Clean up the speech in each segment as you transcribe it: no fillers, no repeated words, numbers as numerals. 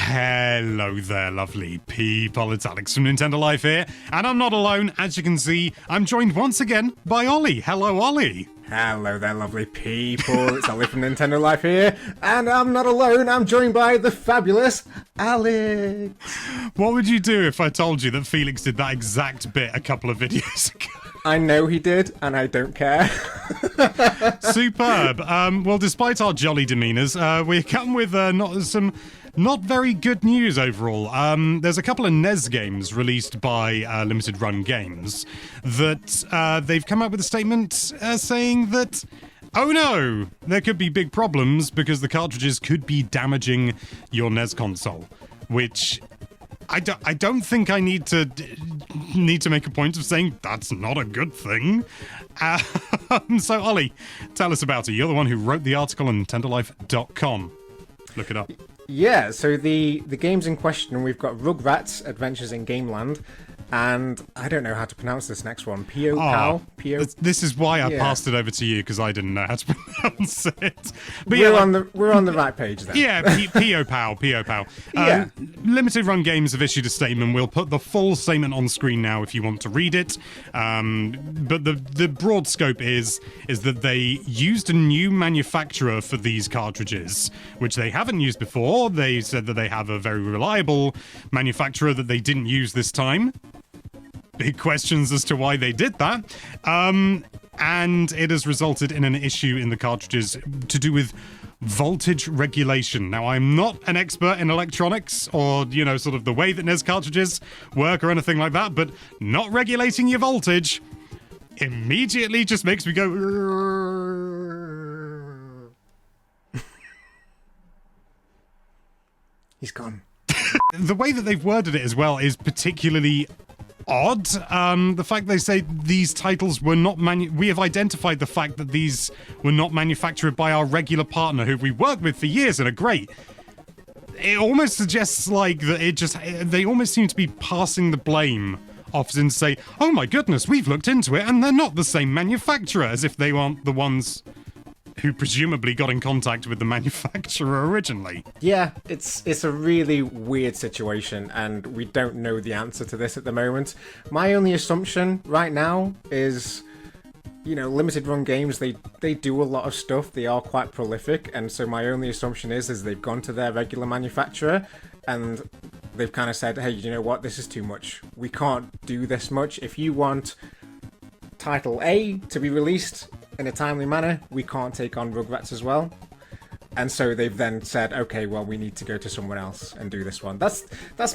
Hello there, lovely people. It's Alex from Nintendo Life here, and I'm not alone. As you can see, I'm joined once again by Ollie. Hello, Ollie. Hello there, lovely people. It's Ollie from Nintendo Life here, and I'm not alone. I'm joined by the fabulous Alex. What would you do if I told you that Felix did that exact bit a couple of videos ago? I know he did, and I don't care. Superb. Well, despite our jolly demeanours, we come with not very good news overall. There's a couple of NES games released by Limited Run Games that they've come out with a statement saying that, oh no, there could be big problems because the cartridges could be damaging your NES console, which I don't think I need to make a point of saying that's not a good thing. So, Ollie, tell us about it. You're the one who wrote the article on NintendoLife.com. Look it up. Yeah, so the games in question, we've got Rugrats, Adventures in Gameland, and I don't know how to pronounce this next one. Pio. This is why I passed it over to you, because I didn't know how to pronounce it. But we're on the right page then. Yeah, Pio Pow. Yeah. Limited Run Games have issued a statement. We'll put the full statement on screen now if you want to read it. But the broad scope is that they used a new manufacturer for these cartridges, which they haven't used before. They said that they have a very reliable manufacturer that they didn't use this time. Big questions as to why they did that. And it has resulted in an issue in the cartridges to do with voltage regulation. Now, I'm not an expert in electronics or, sort of the way that NES cartridges work or anything like that, but not regulating your voltage immediately just makes me go... He's gone. The way that they've worded it as well is particularly odd. The fact they say these titles were not we have identified the fact that these were not manufactured by our regular partner who we worked with for years and are great. It almost suggests like that they almost seem to be passing the blame off and say, oh my goodness, we've looked into it and they're not the same manufacturer, as if they aren't the ones who presumably got in contact with the manufacturer originally. Yeah, it's a really weird situation, and we don't know the answer to this at the moment. My only assumption right now is, Limited Run Games, they do a lot of stuff, they are quite prolific, and so my only assumption is they've gone to their regular manufacturer, and they've kind of said, hey, you know what, this is too much. We can't do this much. If you want Title A to be released in a timely manner, we can't take on Rugrats as well. And so they've then said, okay, well, we need to go to someone else and do this one. That's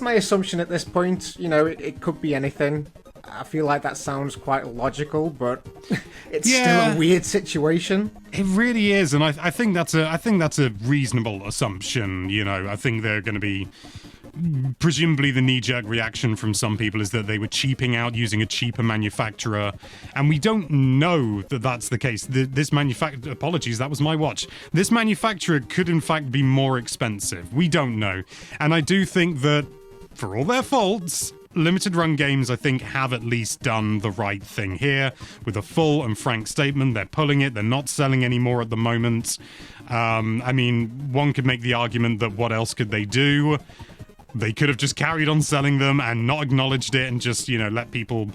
my assumption at this point. It could be anything. I feel like that sounds quite logical, but it's still a weird situation. It really is, and I think that's a reasonable assumption. I think they're going to be... Presumably the knee-jerk reaction from some people is that they were cheaping out using a cheaper manufacturer, and we don't know that that's the case. Apologies, that was my watch. This manufacturer could in fact be more expensive. We don't know. And I do think that, for all their faults, Limited Run Games, I think, have at least done the right thing here with a full and frank statement. They're pulling it. They're not selling anymore at the moment. One could make the argument that what else could they do? They could have just carried on selling them and not acknowledged it and just, let people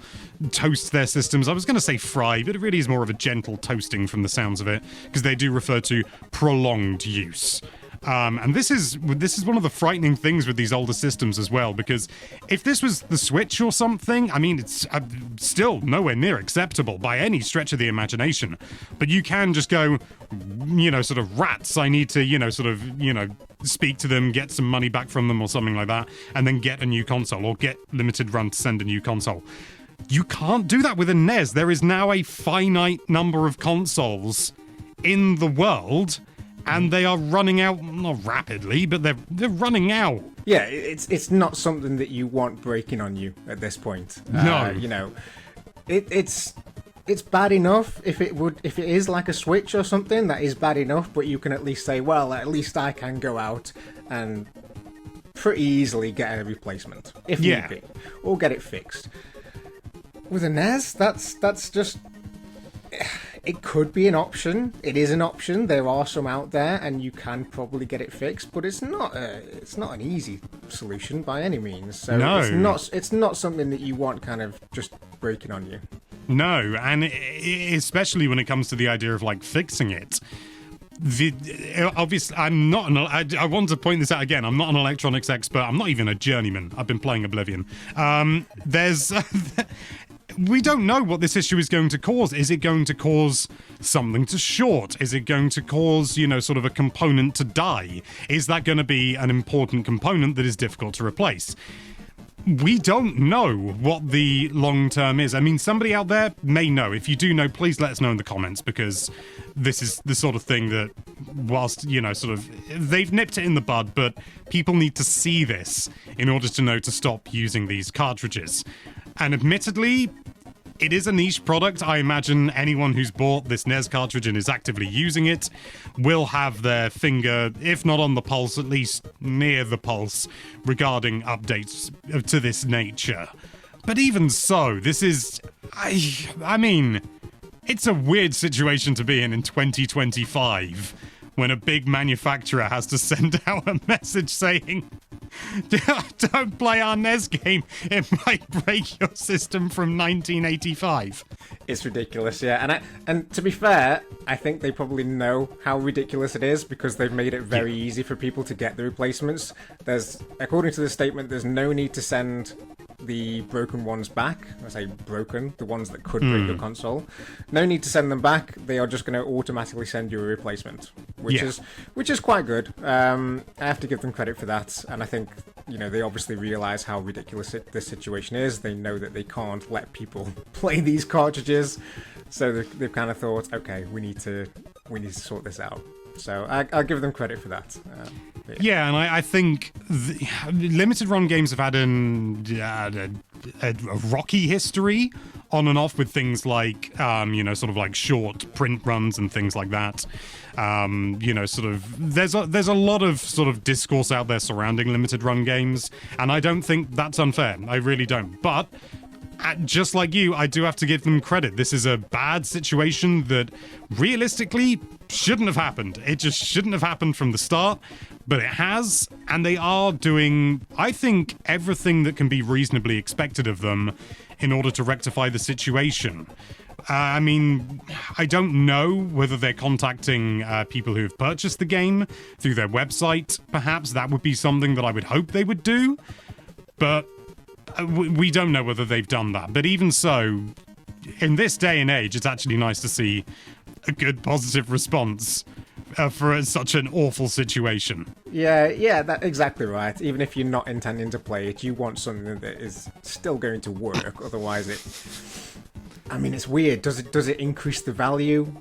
toast their systems. I was going to say fry, but it really is more of a gentle toasting from the sounds of it, because they do refer to prolonged use. And this is one of the frightening things with these older systems as well, because if this was the Switch or something, it's still nowhere near acceptable by any stretch of the imagination. But you can just go, sort of rats, I need to, speak to them, get some money back from them or something like that, and then get a new console, or get Limited Run to send a new console. You can't do that with a NES. There is now a finite number of consoles in the world, and they are running out, not rapidly, but they're running out. Yeah, it's not something that you want breaking on you at this point. No. It's bad enough if it is like a Switch or something, that is bad enough, but you can at least say, well, at least I can go out and pretty easily get a replacement, if need be, or get it fixed. With a NES, that's just... it could be an option. It is an option. There are some out there, and you can probably get it fixed. But it's not an easy solution by any means. So No. it's not something that you want kind of just breaking on you. No, and especially when it comes to the idea of like fixing it. Obviously, I'm not I want to point this out again. I'm not an electronics expert. I'm not even a journeyman. I've been playing Oblivion. There's we don't know what this issue is going to cause. Is it going to cause something to short? Is it going to cause, sort of a component to die? Is that going to be an important component that is difficult to replace? We don't know what the long term is. I mean, somebody out there may know. If you do know, please let us know in the comments, because this is the sort of thing that, whilst, sort of, they've nipped it in the bud, but people need to see this in order to know to stop using these cartridges. And admittedly, it is a niche product. I imagine anyone who's bought this NES cartridge and is actively using it will have their finger, if not on the pulse, at least near the pulse, regarding updates to this nature. But even so, this is... I mean, it's a weird situation to be in 2025, when a big manufacturer has to send out a message saying... Don't play our NES game. It might break your system from 1985. It's ridiculous, yeah. And to be fair, I think they probably know how ridiculous it is, because they've made it very easy for people to get the replacements. According to the statement, there's no need to send the broken ones back. I say broken, the ones that could break your console. No need to send them back. They are just going to automatically send you a replacement, which is quite good. I have to give them credit for that, and I think they obviously realize how ridiculous this situation is. They know that they can't let people play these cartridges, so they've kind of thought, okay, we need to sort this out. So I'll give them credit for that. Yeah, and I think limited run games have had a rocky history on and off with things like, sort of like short print runs and things like that. Sort of there's a lot of sort of discourse out there surrounding limited run games, and I don't think that's unfair. I really don't. But just like you, I do have to give them credit. This is a bad situation that realistically shouldn't have happened. It just shouldn't have happened from the start, but it has, and they are doing, I think, everything that can be reasonably expected of them in order to rectify the situation. I mean, I don't know whether they're contacting people who have purchased the game through their website. Perhaps that would be something that I would hope they would do, but we don't know whether they've done that. But even so, in this day and age, it's actually nice to see a good positive response for such an awful situation. Yeah, that's exactly right. Even if you're not intending to play it, you want something that is still going to work. Otherwise, it's weird. Does it increase the value,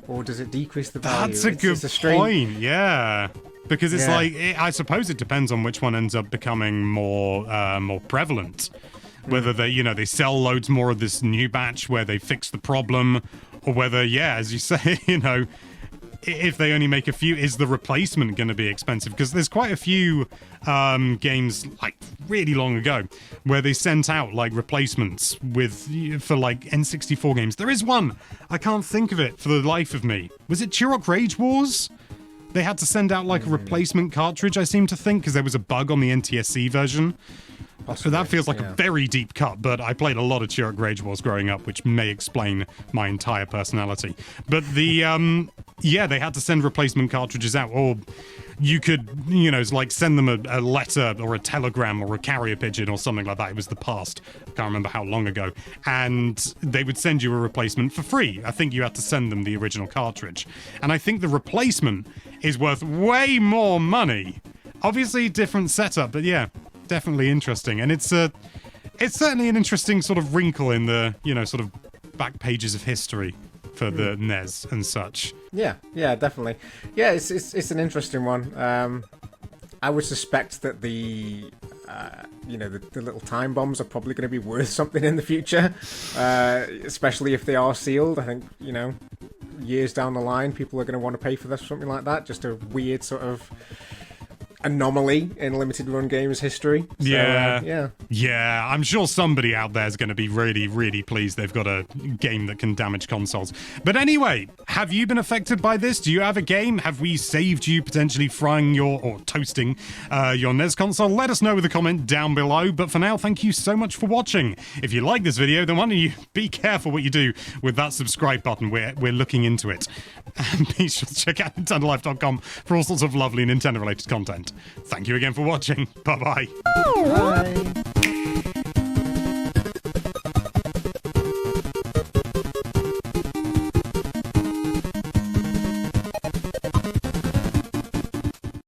or does it decrease the value? That's a good point. Yeah. Because it's I suppose it depends on which one ends up becoming more prevalent. Whether they sell loads more of this new batch where they fix the problem, or whether, as you say, if they only make a few, is the replacement going to be expensive? Because there's quite a few games, like really long ago, where they sent out like replacements for like N64 games. There is one, I can't think of it for the life of me. Was it Turok Rage Wars? They had to send out like a replacement cartridge, I seem to think, because there was a bug on the NTSC version. So that feels like a very deep cut, but I played a lot of Turok Rage Wars growing up, which may explain my entire personality. But they had to send replacement cartridges out, or you could, like send them a letter or a telegram or a carrier pigeon or something like that. It was the past. I can't remember how long ago. And they would send you a replacement for free. I think you had to send them the original cartridge. And I think the replacement is worth way more money. Obviously, different setup, but yeah, definitely interesting. And it's certainly an interesting sort of wrinkle in the, sort of back pages of history for the NES and such. Yeah, definitely. Yeah, it's an interesting one. I would suspect that the little time bombs are probably going to be worth something in the future, especially if they are sealed. I think, years down the line, people are going to want to pay for this, something like that. Just a weird sort of... anomaly in limited run games history. So, Yeah. Yeah, I'm sure somebody out there is going to be really, really pleased they've got a game that can damage consoles. But anyway, have you been affected by this? Do you have a game? Have we saved you potentially frying or toasting your NES console? Let us know with a comment down below. But for now, thank you so much for watching. If you like this video, then why don't you be careful what you do with that subscribe button. We're looking into it. And be sure to check out NintendoLife.com for all sorts of lovely Nintendo-related content. Thank you again for watching. Bye-bye. Bye.